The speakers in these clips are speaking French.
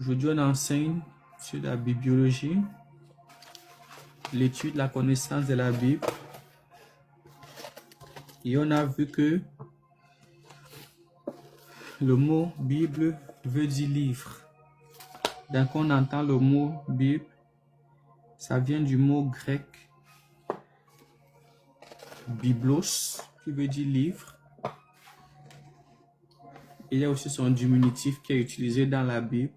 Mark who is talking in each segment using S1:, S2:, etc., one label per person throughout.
S1: Aujourd'hui, on enseigne sur la bibliologie, l'étude, la connaissance de la Bible. Et on a vu que le mot Bible veut dire livre. Donc, on entend le mot Bible, ça vient du mot grec biblos, qui veut dire livre. Il y a aussi son diminutif qui est utilisé dans la Bible,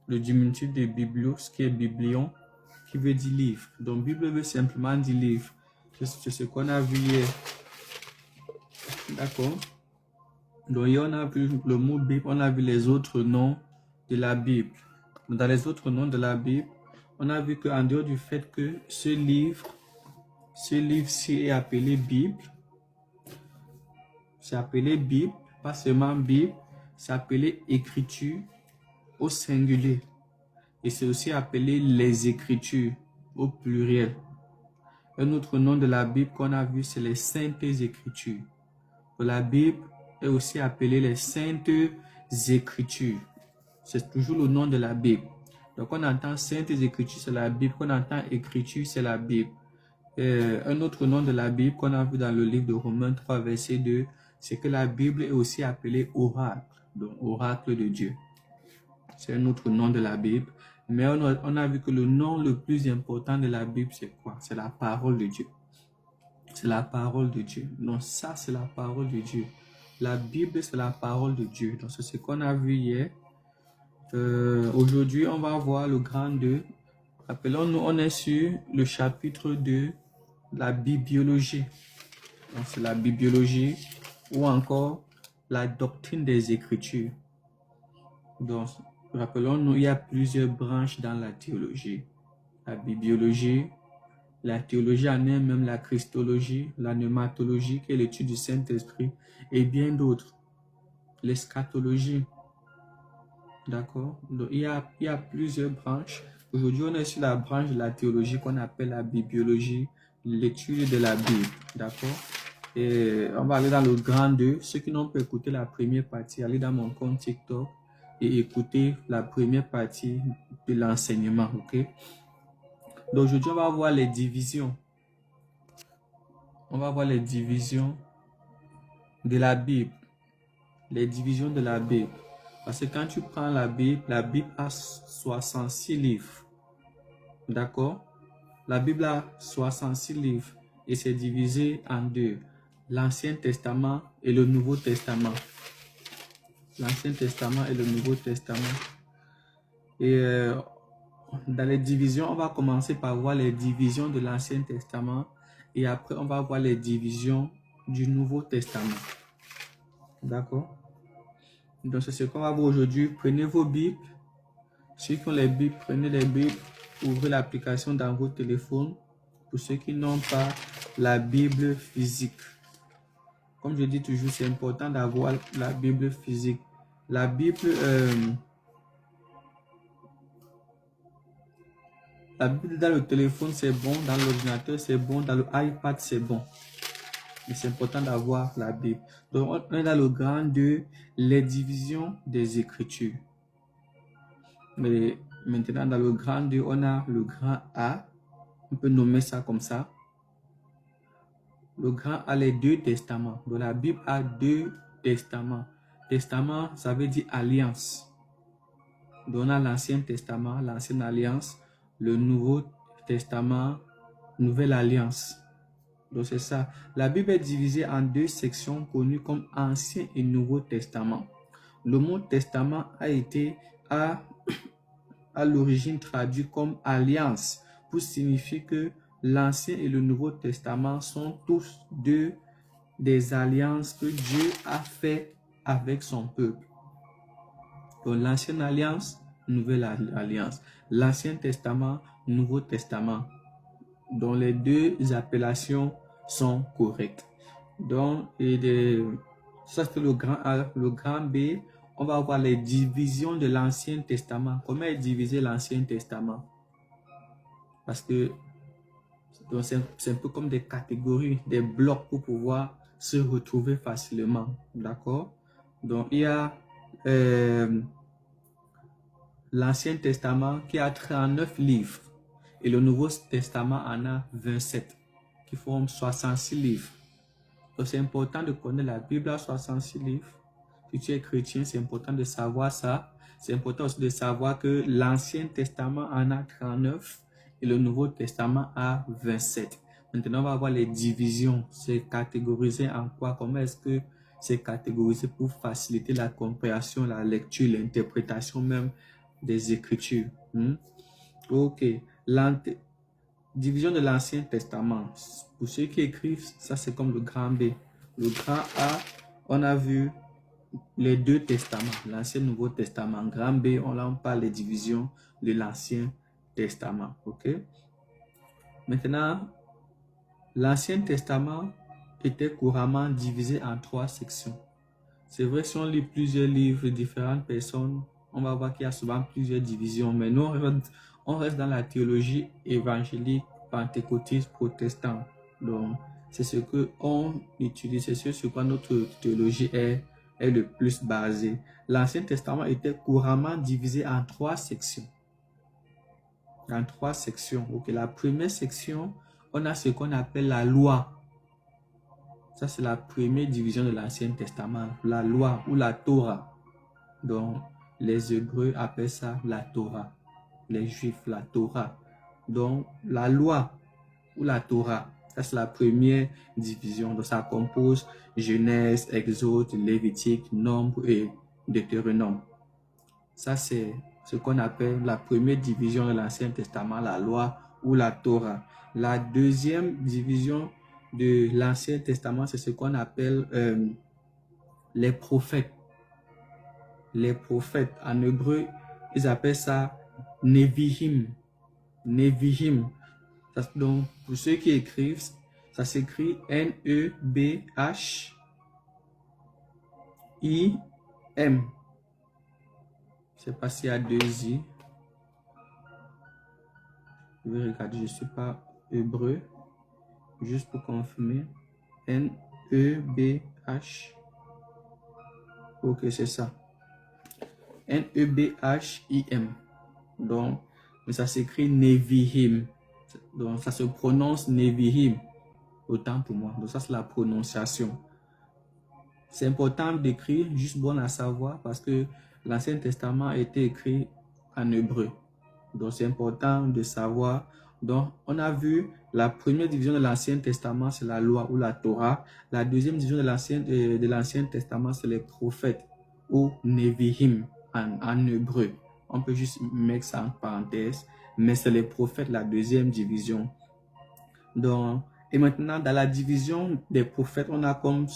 S1: le diminutif de biblos, qui est biblion, qui veut dire livre. Donc, Bible veut simplement dire livre. C'est ce qu'on a vu hier. D'accord? Donc, hier, on a vu le mot Bible, on a vu les autres noms de la Bible. Dans les autres noms de la Bible, on a vu qu'en dehors du fait que ce livre-ci est appelé Bible, c'est appelé Bible, pas seulement Bible, c'est appelé Écriture au singulier. Et c'est aussi appelé les Écritures au pluriel. Un autre nom de la Bible qu'on a vu, c'est les Saintes Écritures. La Bible est aussi appelée les Saintes Écritures. C'est toujours le nom de la Bible. Donc on entend Saintes Écritures, c'est la Bible. On entend Écriture, c'est la Bible. Un autre nom de la Bible qu'on a vu dans le livre de Romains 3, verset 2, c'est que la Bible est aussi appelée oracle. Donc oracle de Dieu. C'est un autre nom de la Bible. Mais on a vu que le nom le plus important de la Bible, c'est quoi? C'est la parole de Dieu. C'est la parole de Dieu. Donc ça, c'est la parole de Dieu. La Bible, c'est la parole de Dieu. Donc c'est ce qu'on a vu hier. Aujourd'hui, on va voir le grand 2. Rappelons-nous, on est sur le chapitre 2, la bibliologie. Donc c'est la bibliologie ou encore la doctrine des Écritures. Donc, rappelons-nous, il y a plusieurs branches dans la théologie. La bibliologie, la théologie en elle-même, la christologie, la pneumatologie, qui est l'étude du Saint-Esprit, et bien d'autres. L'eschatologie. D'accord? Donc, il y a plusieurs branches. Aujourd'hui, on est sur la branche de la théologie qu'on appelle la bibliologie, l'étude de la Bible. D'accord? Et on va aller dans le grand 2. Ceux qui n'ont pas écouté la première partie, allez dans mon compte TikTok et écoutez la première partie de l'enseignement. Ok? Donc, aujourd'hui, on va voir les divisions. On va voir les divisions de la Bible. Les divisions de la Bible. Parce que quand tu prends la Bible a 66 livres. D'accord? La Bible a 66 livres et c'est divisé en deux. L'Ancien Testament et le Nouveau Testament. L'Ancien Testament et le Nouveau Testament. Et dans les divisions, on va commencer par voir les divisions de l'Ancien Testament et après on va voir les divisions du Nouveau Testament. D'accord? Donc c'est ce qu'on va voir aujourd'hui. Prenez vos Bibles. Ceux qui ont les Bibles, prenez les Bibles. Ouvrez l'application dans votre téléphone. Pour ceux qui n'ont pas la Bible physique. Comme je dis toujours, c'est important d'avoir la Bible physique. La Bible dans le téléphone, c'est bon. Dans l'ordinateur, c'est bon. Dans le iPad, c'est bon. Mais c'est important d'avoir la Bible. Donc, on est dans le grand 2, les divisions des Écritures. Mais maintenant, dans le grand 2, on a le grand A. On peut nommer ça comme ça. Le grand A, les deux testaments. Donc, la Bible a deux testaments. Testament, ça veut dire alliance. Donc, on a l'Ancien Testament, l'Ancienne Alliance. Le Nouveau Testament, Nouvelle Alliance. Donc, c'est ça. La Bible est divisée en deux sections connues comme Ancien et Nouveau Testament. Le mot testament a été à l'origine traduit comme alliance pour signifier que l'Ancien et le Nouveau Testament sont tous deux des alliances que Dieu a fait avec son peuple. Donc, l'Ancienne Alliance, Nouvelle Alliance. L'Ancien Testament, Nouveau Testament. Donc, les deux appellations sont correctes. Donc, ça c'est le grand A. Le grand B, on va voir les divisions de l'Ancien Testament. Comment est divisé l'Ancien Testament? Parce que c'est un peu comme des catégories, des blocs pour pouvoir se retrouver facilement. D'accord? Donc, il y a l'Ancien Testament qui a 39 livres et le Nouveau Testament en a 27 qui forment 66 livres. Donc c'est important de connaître la Bible à 66 livres. Si tu es chrétien, c'est important de savoir ça. C'est important aussi de savoir que l'Ancien Testament en a 39 et le Nouveau Testament a 27. Maintenant, on va voir les divisions. C'est catégorisé en quoi? Comment est-ce que c'est catégorisé pour faciliter la compréhension, la lecture, l'interprétation même des Écritures. Ok. Division de l'Ancien Testament. Pour ceux qui écrivent, ça c'est comme le grand B. Le grand A, on a vu les deux testaments, l'Ancien et le Nouveau Testament. Grand B, on parle des divisions de l'Ancien Testament. Ok. Maintenant, l'Ancien Testament était couramment divisé en 3 sections. C'est vrai, si on lit plusieurs livres de différentes personnes, on va voir qu'il y a souvent plusieurs divisions. Mais nous, on reste dans la théologie évangélique, pentecôtiste, protestante. Donc, c'est ce qu'on utilise, c'est sur quoi notre théologie est le plus basée. L'Ancien Testament était couramment divisé en 3 sections. En 3 sections. Ok, la première section, on a ce qu'on appelle la loi. Ça, c'est la première division de l'Ancien Testament, la loi ou la Torah. Donc, les Hébreux appellent ça la Torah. Les Juifs, la Torah. Donc, la loi ou la Torah, ça, c'est la première division. Donc, ça compose Genèse, Exode, Lévitique, Nombre et Deutéronome. Ça, c'est ce qu'on appelle la première division de l'Ancien Testament, la loi ou la Torah. La deuxième division de l'Ancien Testament, c'est ce qu'on appelle les prophètes. Les prophètes, en hébreu, ils appellent ça Nevihim. Nevihim. Donc, pour ceux qui écrivent, ça s'écrit N-E-B-H-I-M. Je ne sais pas s'il y a 2 I. Je vais regarder, je ne suis pas hébreu. Juste pour confirmer. N-E-B-H. Ok, c'est ça. N-E-B-H-I-M. Donc, mais ça s'écrit Nevihim. Donc, ça se prononce Nevihim. Autant pour moi. Donc, ça, c'est la prononciation. C'est important d'écrire, juste bon à savoir, parce que l'Ancien Testament a été écrit en hébreu. Donc, c'est important de savoir. Donc, on a vu la première division de l'Ancien Testament, c'est la loi ou la Torah. La deuxième division de l'Ancien Testament, c'est les prophètes ou Nevihim en hébreu. On peut juste mettre ça en parenthèse, mais c'est les prophètes, la deuxième division. Donc, et maintenant, dans la division des prophètes, on a comme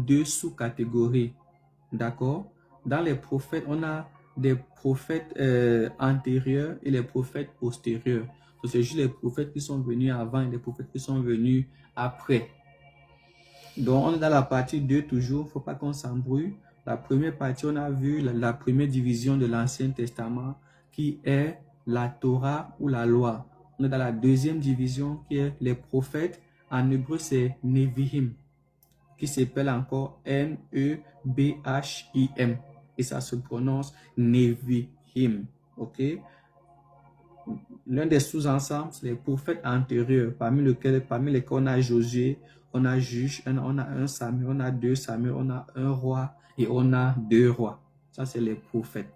S1: 2 sous-catégories. D'accord? Dans les prophètes, on a des prophètes antérieurs et les prophètes postérieurs. Donc, c'est juste les prophètes qui sont venus avant et les prophètes qui sont venus après. Donc, on est dans la partie 2 toujours. Il ne faut pas qu'on s'embrouille. La première partie, on a vu la première division de l'Ancien Testament qui est la Torah ou la loi. On est dans la deuxième division qui est les prophètes. En hébreu, c'est Nevihim, qui s'appelle encore N-E-B-H-I-M. Et ça se prononce Nevihim. Ok? L'un des sous-ensembles, c'est les prophètes antérieurs, parmi lesquels on a Josué, on a Juge, on a un Samuel, on a 2 Samuel, on a un roi et on a 2 rois. Ça, c'est les prophètes.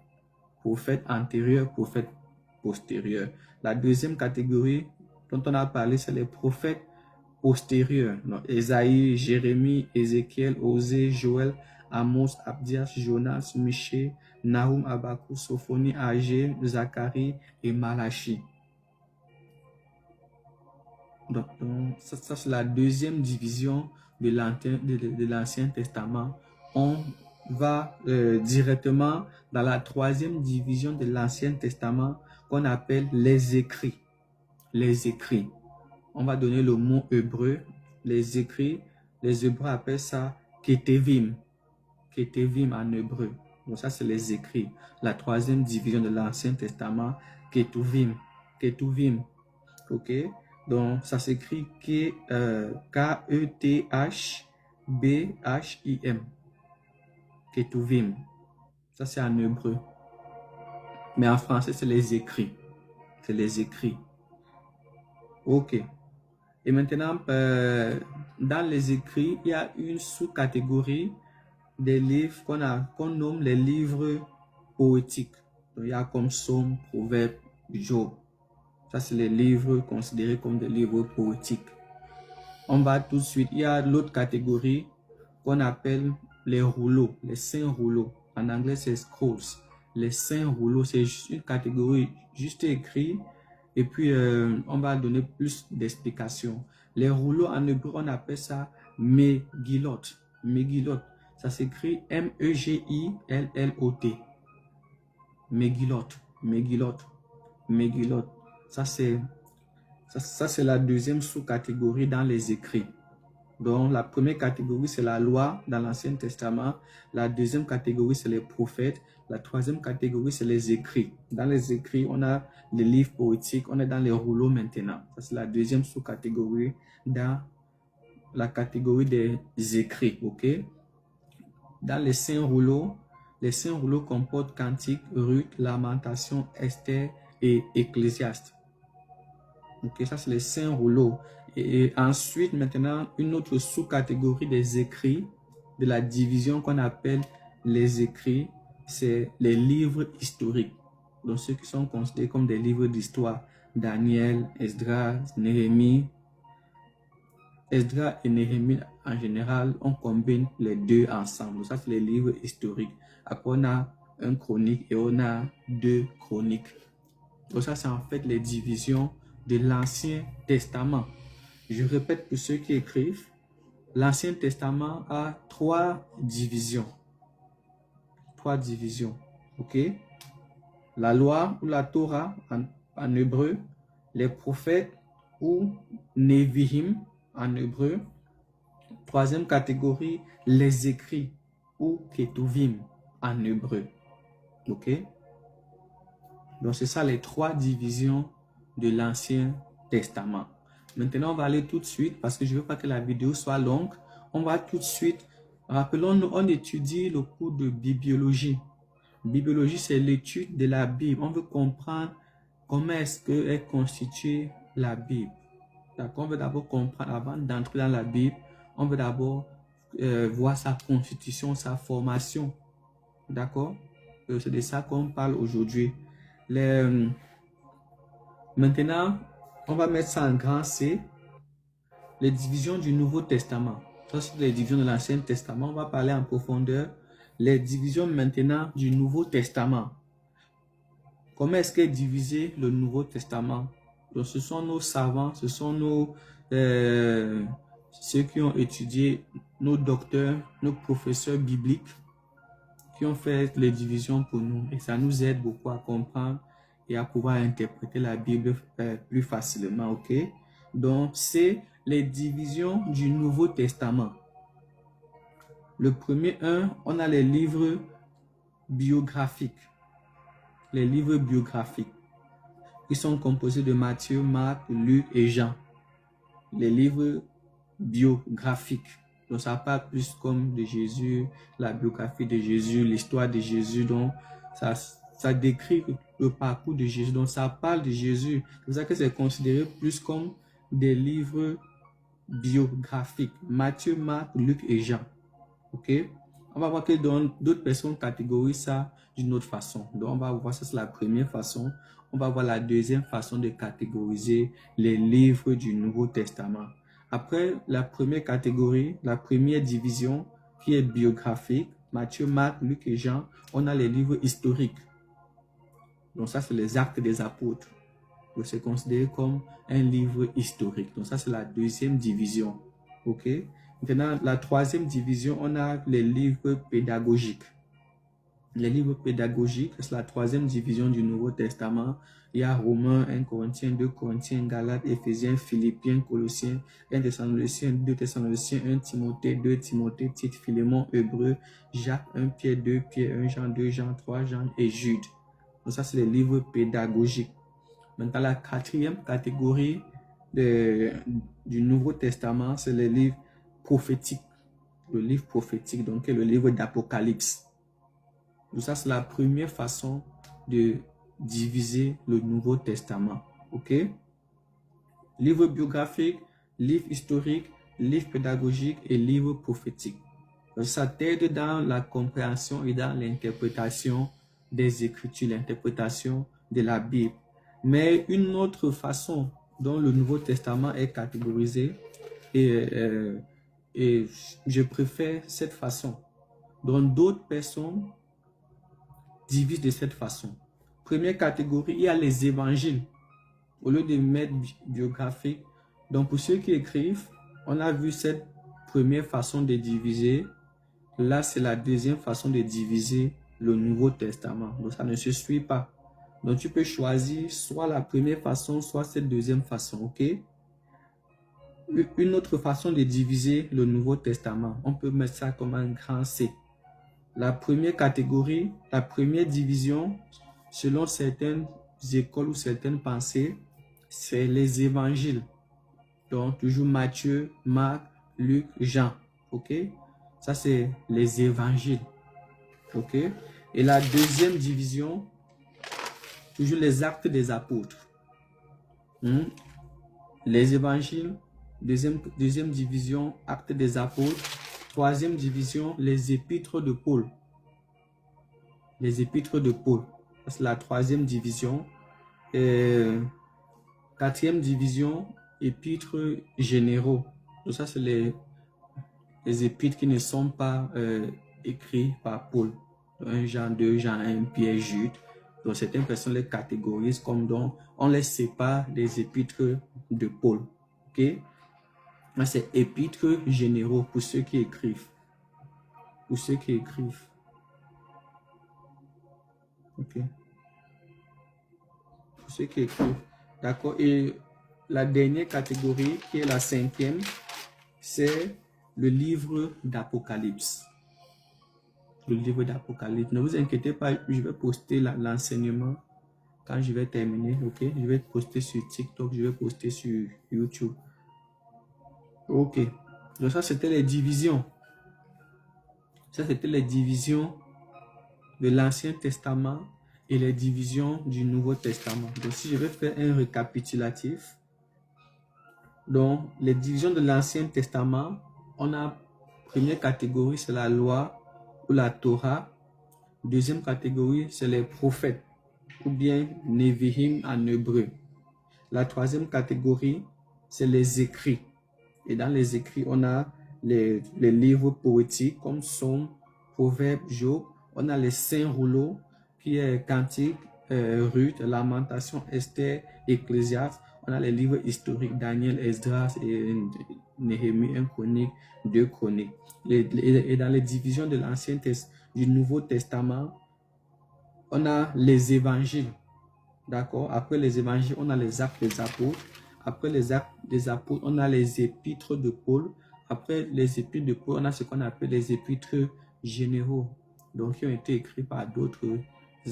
S1: Prophètes antérieurs, prophètes postérieurs. La deuxième catégorie dont on a parlé, c'est les prophètes postérieurs. Donc, Ésaïe, Jérémie, Ézéchiel, Osée, Joël, Amos, Abdias, Jonas, Michée, Nahum, Habakkuk, Sophonie, Agé, Zacharie et Malachi. Donc ça c'est la deuxième division de l'Ancien Testament. On va directement dans la troisième division de l'Ancien Testament qu'on appelle les écrits. Les écrits. On va donner le mot hébreu, les écrits. Les Hébreux appellent ça Ketevim. Ketevim en hébreu. Donc ça, c'est les écrits. La troisième division de l'Ancien Testament, Ketuvim. Ketuvim. Ok? Donc, ça s'écrit K-E-T-H-B-H-I-M. Ketuvim. Ça, c'est en hébreu. Mais en français, c'est les écrits. C'est les écrits. OK. Et maintenant, dans les écrits, il y a une sous-catégorie des livres qu'on nomme les livres poétiques. Donc, il y a comme Psaume, Proverbe, Job. Ça, c'est les livres considérés comme des livres poétiques. On va tout de suite, il y a l'autre catégorie qu'on appelle les rouleaux, les saints rouleaux. En anglais, c'est scrolls. Les saints rouleaux, c'est une catégorie juste écrite. Et puis, on va donner plus d'explications. Les rouleaux, en hébreu, on appelle ça Megillot. Megillot. Ça s'écrit M-E-G-I-L-L-O-T. Megillot. Megillot. Megillot. Ça, c'est la deuxième sous-catégorie dans les écrits. Donc, la première catégorie, c'est la loi dans l'Ancien Testament. La deuxième catégorie, c'est les prophètes. La troisième catégorie, c'est les écrits. Dans les écrits, on a les livres poétiques. On est dans les rouleaux maintenant. Ça, c'est la deuxième sous-catégorie dans la catégorie des écrits. OK? Dans les saints rouleaux comportent Cantique, Ruth, Lamentation, Esther et Ecclésiaste. OK, ça, c'est les saints rouleaux. Et ensuite, maintenant, une autre sous-catégorie des écrits, de la division qu'on appelle les écrits, c'est les livres historiques. Donc, ceux qui sont considérés comme des livres d'histoire. Daniel, Esdras, Néhémie. Esdras et Néhémie, en général, on combine les deux ensemble. Donc, ça, c'est les livres historiques. Après, on a un chronique et on a deux chroniques. Donc, ça, c'est en fait les divisions de l'Ancien Testament. Je répète pour ceux qui écrivent, l'Ancien Testament a trois divisions. Trois divisions. OK? La loi ou la Torah en hébreu, les prophètes ou Nevi'im en hébreu. Troisième catégorie, les écrits ou Ketuvim en hébreu. OK? Donc, c'est ça les trois divisions de l'Ancien Testament. Maintenant, on va aller tout de suite, parce que je ne veux pas que la vidéo soit longue. On va tout de suite, rappelons-nous, on étudie le cours de bibliologie. Bibliologie, c'est l'étude de la Bible. On veut comprendre comment est-ce qu'est constituée la Bible. D'accord? On veut d'abord comprendre, avant d'entrer dans la Bible, on veut d'abord voir sa constitution, sa formation. D'accord? C'est de ça qu'on parle aujourd'hui. Maintenant, on va mettre ça en grand C. Les divisions du Nouveau Testament. Ça, c'est les divisions de l'Ancien Testament. On va parler en profondeur. Les divisions maintenant du Nouveau Testament. Comment est-ce qu'est divisé le Nouveau Testament? Donc, ce sont nos savants, ce sont ceux qui ont étudié, nos docteurs, nos professeurs bibliques qui ont fait les divisions pour nous. Et ça nous aide beaucoup à comprendre et à pouvoir interpréter la Bible plus facilement. OK? Donc, c'est les divisions du Nouveau Testament. Le premier, on a les livres biographiques. Les livres biographiques qui sont composés de Matthieu, Marc, Luc et Jean. Les livres biographiques. Donc, ça parle plus comme de Jésus, la biographie de Jésus, l'histoire de Jésus. Donc, ça décrit le parcours de Jésus. Donc, ça parle de Jésus. C'est pour ça que c'est considéré plus comme des livres biographiques. Matthieu, Marc, Luc et Jean. OK? On va voir que d'autres personnes catégorisent ça d'une autre façon. Donc, on va voir ça, c'est la première façon. On va voir la deuxième façon de catégoriser les livres du Nouveau Testament. Après la première catégorie, la première division qui est biographique, Matthieu, Marc, Luc et Jean, on a les livres historiques. Donc ça, c'est les Actes des Apôtres. C'est considéré comme un livre historique. Donc ça, c'est la deuxième division. OK? Maintenant, la troisième division, on a les livres pédagogiques. Les livres pédagogiques, c'est la troisième division du Nouveau Testament. Il y a Romains, 1 Corinthiens, 2 Corinthiens, Galates, Éphésiens, Philippiens, Colossiens, 1 Thessaloniciens, 2 Thessaloniciens, 1 Timothée, 2 Timothée, Tite, Philémon, Hébreux, Jacques, 1 Pierre, 2 Pierre, 1 Jean, 2 Jean, 3 Jean et Jude. Donc ça, c'est les livres pédagogiques. Maintenant, la quatrième catégorie du Nouveau Testament, c'est les livres prophétiques. Le livre prophétique, donc le livre d'Apocalypse. Donc ça, c'est la première façon de diviser le Nouveau Testament. Ok? Livre biographique, livre historique, livre pédagogique et livre prophétique. Ça t'aide dans la compréhension et dans l'interprétation des Écritures, l'interprétation de la Bible. Mais une autre façon dont le Nouveau Testament est catégorisé, et je préfère cette façon, dont d'autres personnes divisent de cette façon. Première catégorie, il y a les évangiles, au lieu de mettre biographique. Donc pour ceux qui écrivent, on a vu cette première façon de diviser. Là, c'est la deuxième façon de diviser le Nouveau Testament. Donc, ça ne se suit pas. Donc, tu peux choisir soit la première façon, soit cette deuxième façon, ok? Une autre façon de diviser le Nouveau Testament, on peut mettre ça comme un grand C. La première catégorie, la première division, selon certaines écoles ou certaines pensées, c'est les évangiles. Donc, toujours Matthieu, Marc, Luc, Jean, ok? Ça, c'est les évangiles. OK? Et la deuxième division, toujours les actes des apôtres. Les évangiles. Deuxième division, actes des apôtres. Troisième division, les épîtres de Paul. Les épîtres de Paul. C'est la troisième division. Quatrième division, épîtres généraux. Donc ça, c'est les épîtres qui ne sont pas écrits par Paul. 1 Jean, 2 Jean, 1 Pierre, Jude. Donc certaines personnes les catégorisent comme donc on les sépare des épîtres de Paul. Ok? C'est épîtres généraux pour ceux qui écrivent. Pour ceux qui écrivent. Ok? Pour ceux qui écrivent. D'accord? Et la dernière catégorie, qui est la cinquième, c'est le livre d'Apocalypse. Le livre d'Apocalypse. Ne vous inquiétez pas, je vais poster l'enseignement quand je vais terminer, ok? Je vais poster sur TikTok, je vais poster sur YouTube. Ok. Donc ça, c'était les divisions. Ça, c'était les divisions de l'Ancien Testament et les divisions du Nouveau Testament. Donc si je vais faire un récapitulatif, donc les divisions de l'Ancien Testament, on a première catégorie, c'est la loi ou la Torah. Deuxième catégorie, c'est les prophètes ou bien Nevi'im en hébreu. La troisième catégorie, c'est les écrits. Et dans les écrits, on a les livres poétiques comme Psaumes, Proverbes, Job. On a les saints rouleaux qui est Cantique, Ruth, Lamentation, Esther, Ecclésiaste. On a les livres historiques, Daniel, Esdras et Néhémie, 1 Chronique, 2 Chroniques. Et dans les divisions de l'Ancien Testament, du Nouveau Testament, on a les évangiles. D'accord? Après les évangiles, on a les actes des apôtres. Après les actes des apôtres, on a les épîtres de Paul. Après les épîtres de Paul, on a ce qu'on appelle les épîtres généraux. Donc, qui ont été écrits par d'autres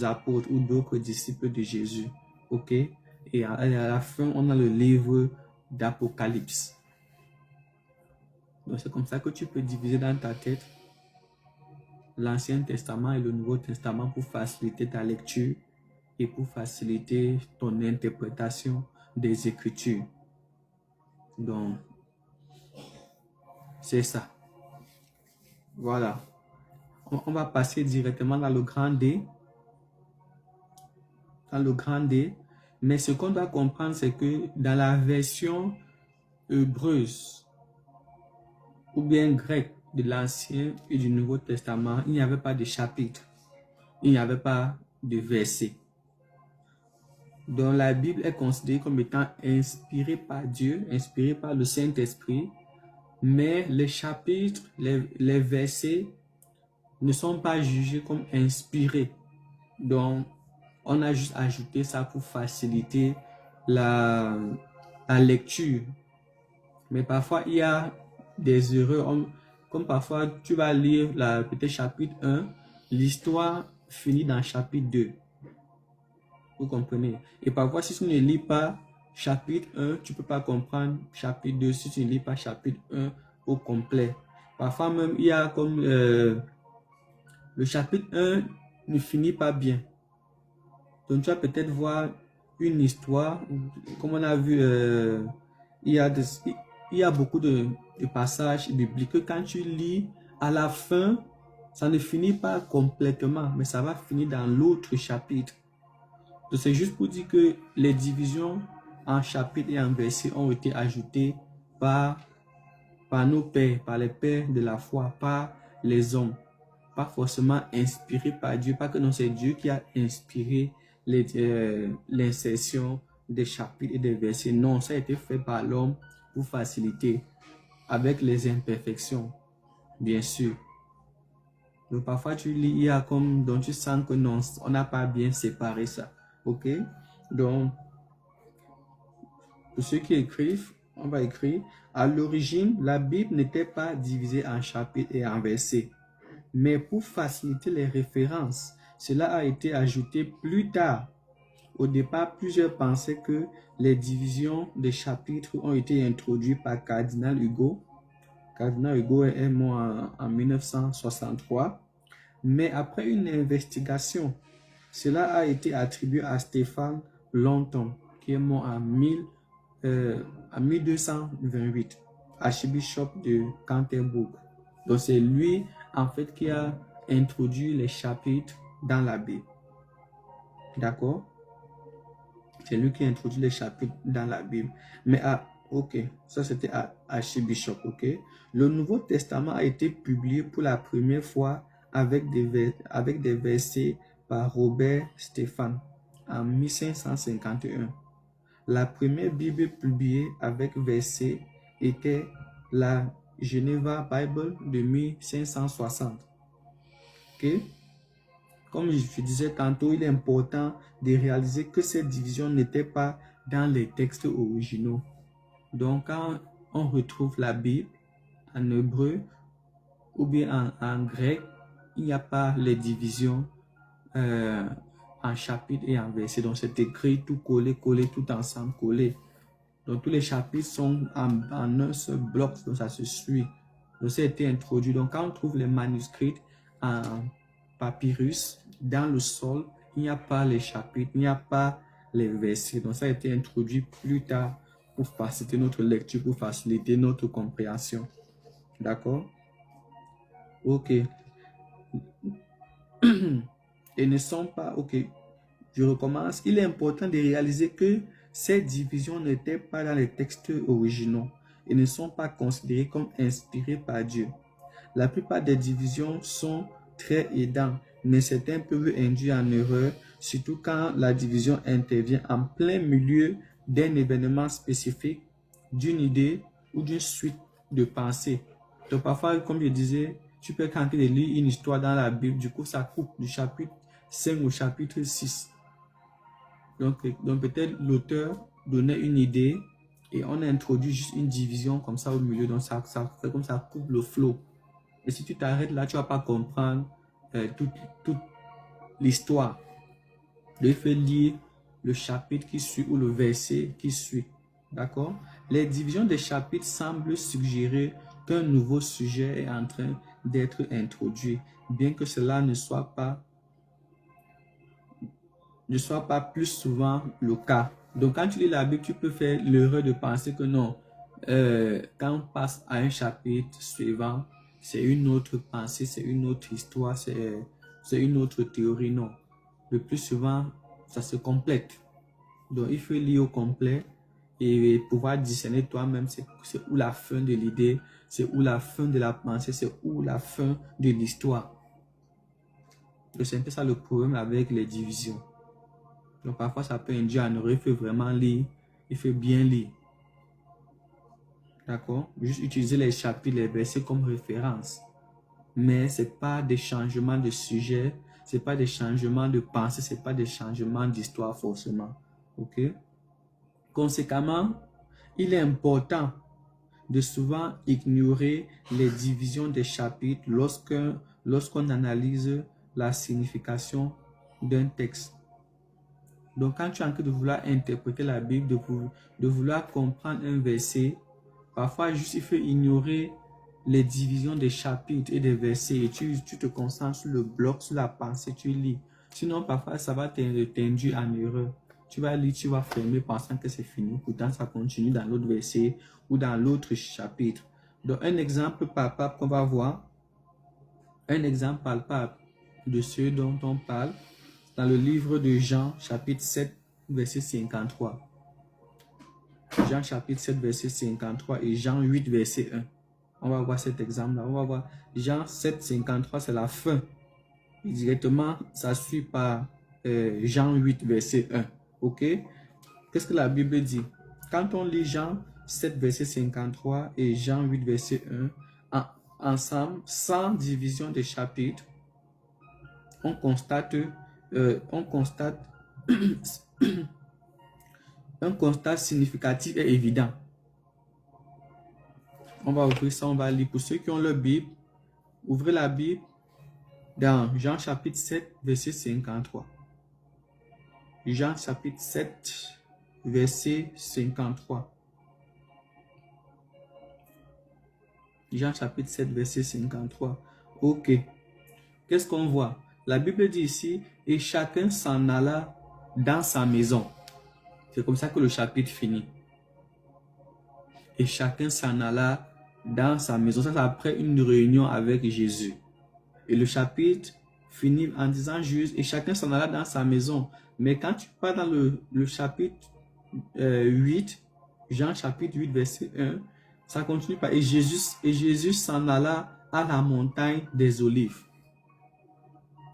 S1: apôtres ou d'autres disciples de Jésus. OK? Et à la fin, on a le livre d'Apocalypse. Donc, c'est comme ça que tu peux diviser dans ta tête l'Ancien Testament et le Nouveau Testament pour faciliter ta lecture et pour faciliter ton interprétation des Écritures. Donc, c'est ça. Voilà. On va passer directement dans le grand D. Dans le grand D. Mais ce qu'on doit comprendre, c'est que dans la version hébreuse ou bien grecque de l'Ancien et du Nouveau Testament, il n'y avait pas de chapitre. Il n'y avait pas de verset. Donc la Bible est considérée comme étant inspirée par Dieu, inspirée par le Saint-Esprit, mais les chapitres, les versets ne sont pas jugés comme inspirés. Donc, on a juste ajouté ça pour faciliter la lecture. Mais parfois, il y a des erreurs, comme parfois tu vas lire peut-être chapitre 1, l'histoire finit dans chapitre 2. Vous comprenez? Et parfois, si tu ne lis pas chapitre 1, tu ne peux pas comprendre chapitre 2 si tu ne lis pas chapitre 1 au complet. Parfois même, il y a comme le chapitre 1 ne finit pas bien. Donc, tu vas peut-être voir une histoire, comme on a vu, il y a beaucoup de passages bibliques que quand tu lis, à la fin, ça ne finit pas complètement, mais ça va finir dans l'autre chapitre. Donc, c'est juste pour dire que les divisions en chapitres et en versets ont été ajoutées par nos pères, par les pères de la foi, par les hommes. Pas forcément inspirés par Dieu, pas que non, c'est Dieu qui a inspiré l'insertion des chapitres et des versets. Non, ça a été fait par l'homme pour faciliter, avec les imperfections, bien sûr. Donc parfois tu lis, il y a comme, donc tu sens que non, on n'a pas bien séparé ça. Ok? Donc, pour ceux qui écrivent, on va écrire, à l'origine, la Bible n'était pas divisée en chapitres et en versets. Mais pour faciliter les références, cela a été ajouté plus tard. Au départ, plusieurs pensaient que les divisions des chapitres ont été introduites par Cardinal Hugo. Cardinal Hugo est mort en 1963. Mais après une investigation, cela a été attribué à Stéphane Longton, qui est mort en 1228, archbishop de Canterbury. Donc c'est lui en fait qui a introduit les chapitres dans la Bible. D'accord? C'est lui qui a introduit les chapitres dans la Bible. Mais ok, ça c'était archbishop, ok? Le Nouveau Testament a été publié pour la première fois avec des versets par Robert Stephan en 1551. La première Bible publiée avec versets était la Geneva Bible de 1560. Ok? Comme je disais tantôt, il est important de réaliser que cette division n'était pas dans les textes originaux. Donc, quand on retrouve la Bible en hébreu ou bien en grec, il n'y a pas les divisions en chapitres et en versets. Donc, c'est écrit tout collé, tout ensemble, collé. Donc, tous les chapitres sont en un seul bloc, donc ça se suit. Donc, ça a été introduit. Donc, quand on trouve les manuscrits en papyrus, dans le sol, il n'y a pas les chapitres, il n'y a pas les versets. Donc, ça a été introduit plus tard pour faciliter notre lecture, pour faciliter notre compréhension. D'accord? Ok. Et ne sont pas... Ok. Je recommence. Il est important de réaliser que ces divisions n'étaient pas dans les textes originaux et ne sont pas considérées comme inspirées par Dieu. La plupart des divisions sont très aidantes, mais certains peuvent induire en erreur, surtout quand la division intervient en plein milieu d'un événement spécifique, d'une idée ou d'une suite de pensées. Donc parfois, comme je disais, tu peux tenter de lire une histoire dans la Bible, du coup ça coupe du chapitre 5 au chapitre 6. Donc peut-être l'auteur donnait une idée et on a introduit juste une division comme ça au milieu, donc ça fait comme ça coupe le flow. Et si tu t'arrêtes là, tu ne vas pas comprendre toute l'histoire. Il faut lire le chapitre qui suit ou le verset qui suit. D'accord? Les divisions des chapitres semblent suggérer qu'un nouveau sujet est en train d'être introduit, bien que cela ne soit pas plus souvent le cas. Donc, quand tu lis la Bible, tu peux faire l'erreur de penser que non, quand on passe à un chapitre suivant, c'est une autre pensée, c'est une autre histoire, c'est une autre théorie. Non. Le plus souvent, ça se complète. Donc, il faut lire au complet et pouvoir discerner toi-même c'est où la fin de l'idée, c'est où la fin de la pensée, c'est où la fin de l'histoire. C'est un peu ça le problème avec les divisions. Donc, parfois, ça peut induire en erreur. Il faut vraiment lire, il faut bien lire. D'accord? Juste utiliser les chapitres, les versets comme référence. Mais ce n'est pas des changements de sujet, ce n'est pas des changements de pensée, ce n'est pas des changements d'histoire forcément. Ok? Conséquemment, il est important de souvent ignorer les divisions des chapitres lorsqu'on analyse la signification d'un texte. Donc, quand tu es en train de vouloir interpréter la Bible, de vouloir comprendre un verset, parfois, juste il faut ignorer les divisions des chapitres et des versets et tu te concentres sur le bloc, sur la pensée, tu lis. Sinon, parfois, ça va t'induire en erreur. Tu vas lire, tu vas fermer pensant que c'est fini. Pourtant, ça continue dans l'autre verset ou dans l'autre chapitre. Donc, un exemple palpable qu'on va voir, un exemple palpable de ce dont on parle, dans le livre de Jean, chapitre 7, verset 53. Jean, chapitre 7, verset 53 et Jean 8, verset 1. On va voir cet exemple-là. On va voir Jean 7, 53, c'est la fin. Et directement, ça suit par Jean 8, verset 1. Ok? Qu'est-ce que la Bible dit? Quand on lit Jean 7, verset 53 et Jean 8, verset 1, ensemble, sans division des chapitres, on constate un constat significatif et évident. On va ouvrir ça, on va lire. Pour ceux qui ont leur Bible, ouvrez la Bible dans Jean chapitre 7, verset 53. Jean chapitre 7, verset 53. Jean chapitre 7, verset 53. Ok. Qu'est-ce qu'on voit? La Bible dit ici, et chacun s'en alla dans sa maison. C'est comme ça que le chapitre finit. Et chacun s'en alla dans sa maison. Ça, c'est après une réunion avec Jésus. Et le chapitre finit en disant juste, et chacun s'en alla dans sa maison. Mais quand tu pars dans le chapitre 8, Jean chapitre 8, verset 1, ça continue par, et Jésus s'en alla à la montagne des Olives.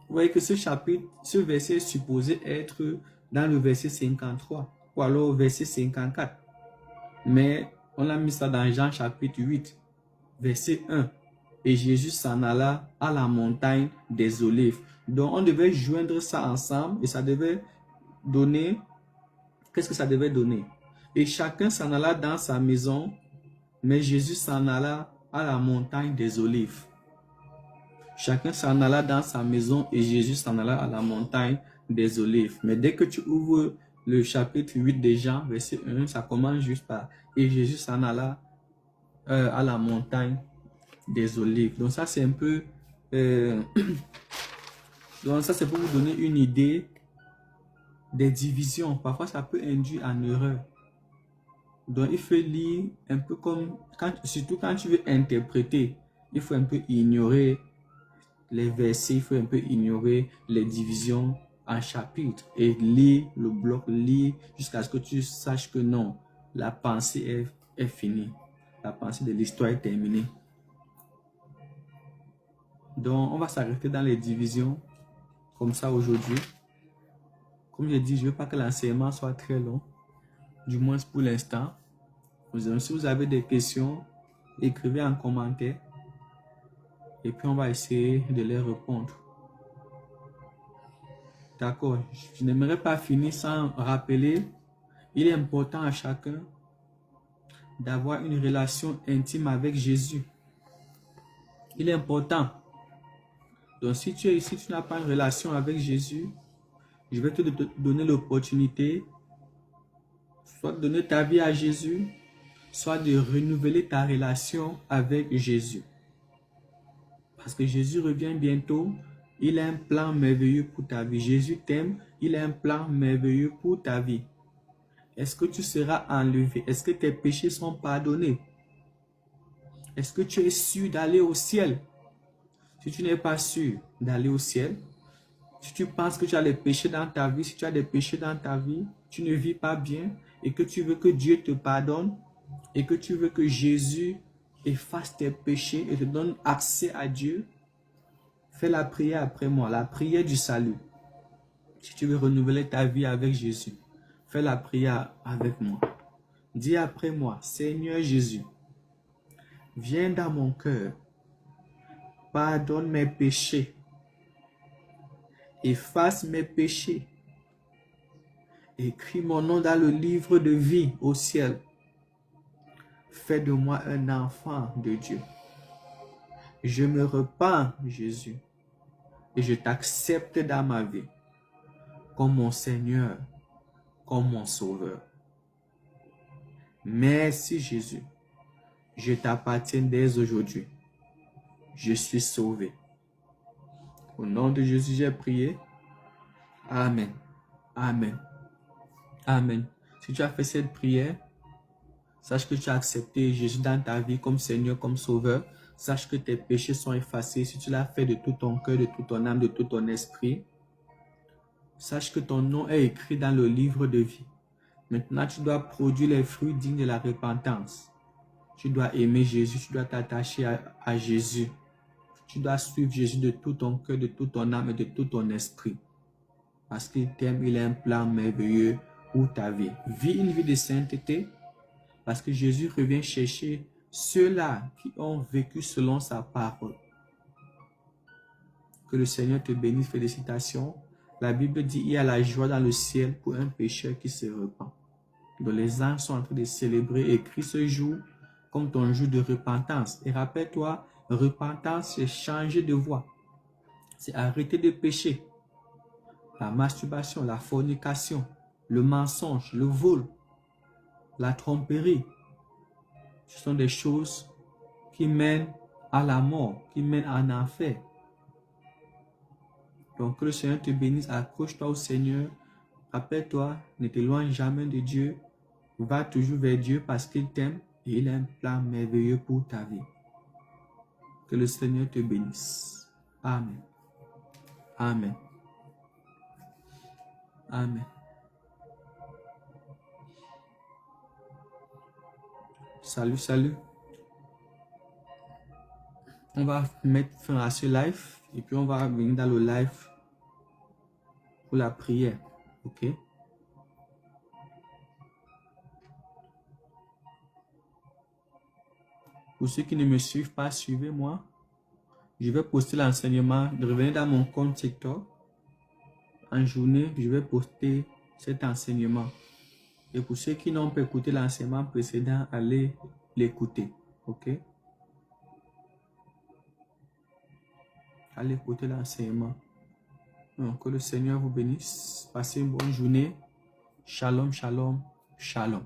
S1: Vous voyez que ce verset est supposé être dans le verset 53 ou alors verset 54. Mais on a mis ça dans Jean chapitre 8, verset 1. Et Jésus s'en alla à la montagne des Olives. Donc on devait joindre ça ensemble et ça devait donner, qu'est-ce que ça devait donner? Et chacun s'en alla dans sa maison, mais Jésus s'en alla à la montagne des Olives. Chacun s'en alla dans sa maison et Jésus s'en alla à la montagne des Olives. Mais dès que tu ouvres le chapitre 8 de Jean, verset 1, ça commence juste par « Et Jésus s'en alla à la montagne des Olives ». Donc ça, c'est un peu... donc ça, c'est pour vous donner une idée des divisions. Parfois, ça peut induire en erreur. Donc, il faut lire un peu comme... surtout quand tu veux interpréter, il faut un peu ignorer les versets, il faut un peu ignorer les divisions en chapitres et lire le bloc, lire jusqu'à ce que tu saches que non, la pensée est finie. La pensée de l'histoire est terminée. Donc, on va s'arrêter dans les divisions comme ça aujourd'hui. Comme je dis, je ne veux pas que l'enseignement soit très long, du moins pour l'instant. Si vous avez des questions, écrivez en commentaire et puis on va essayer de les répondre. D'accord, je n'aimerais pas finir sans rappeler, il est important à chacun d'avoir une relation intime avec Jésus. Il est important. Donc si tu es ici, tu n'as pas une relation avec Jésus, je vais te donner l'opportunité, soit de donner ta vie à Jésus, soit de renouveler ta relation avec Jésus. Parce que Jésus revient bientôt. Il a un plan merveilleux pour ta vie. Jésus t'aime. Il a un plan merveilleux pour ta vie. Est-ce que tu seras enlevé? Est-ce que tes péchés sont pardonnés? Est-ce que tu es sûr d'aller au ciel? Si tu n'es pas sûr d'aller au ciel, si tu penses que tu as des péchés dans ta vie, si tu as des péchés dans ta vie, tu ne vis pas bien et que tu veux que Dieu te pardonne et que tu veux que Jésus efface tes péchés et te donne accès à Dieu, fais la prière après moi, la prière du salut. Si tu veux renouveler ta vie avec Jésus, fais la prière avec moi. Dis après moi, Seigneur Jésus, viens dans mon cœur, pardonne mes péchés, efface mes péchés, écris mon nom dans le livre de vie au ciel. Fais de moi un enfant de Dieu. Je me repens, Jésus, et je t'accepte dans ma vie comme mon Seigneur, comme mon Sauveur. Merci Jésus, je t'appartiens dès aujourd'hui. Je suis sauvé. Au nom de Jésus, j'ai prié Amen. Amen. Amen. Si tu as fait cette prière, sache que tu as accepté Jésus dans ta vie comme Seigneur, comme Sauveur. Sache que tes péchés sont effacés. Si tu l'as fait de tout ton cœur, de toute ton âme, de tout ton esprit, sache que ton nom est écrit dans le livre de vie. Maintenant, tu dois produire les fruits dignes de la repentance. Tu dois aimer Jésus, tu dois t'attacher à Jésus. Tu dois suivre Jésus de tout ton cœur, de toute ton âme et de tout ton esprit. Parce qu'il t'aime, il a un plan merveilleux pour ta vie. Vis une vie de sainteté parce que Jésus revient chercher ceux-là qui ont vécu selon sa parole. Que le Seigneur te bénisse, félicitations. La Bible dit, il y a la joie dans le ciel pour un pécheur qui se repent. Donc les anges sont en train de célébrer et crient ce jour comme ton jour de repentance. Et rappelle-toi, repentance, c'est changer de voie. C'est arrêter de pécher. La masturbation, la fornication, le mensonge, le vol, la tromperie. Ce sont des choses qui mènent à la mort, qui mènent en enfer. Donc que le Seigneur te bénisse, accroche-toi au Seigneur. Rappelle-toi, ne t'éloigne jamais de Dieu. Va toujours vers Dieu parce qu'il t'aime et il a un plan merveilleux pour ta vie. Que le Seigneur te bénisse. Amen. Amen. Amen. Salut, salut. On va mettre fin à ce live et puis on va venir dans le live pour la prière. Ok? Pour ceux qui ne me suivent pas, suivez-moi. Je vais poster l'enseignement. Revenez dans mon compte TikTok. En journée, je vais poster cet enseignement. Et pour ceux qui n'ont pas écouté l'enseignement précédent, allez l'écouter. Ok? Allez écouter l'enseignement. Que le Seigneur vous bénisse. Passez une bonne journée. Shalom, shalom, shalom.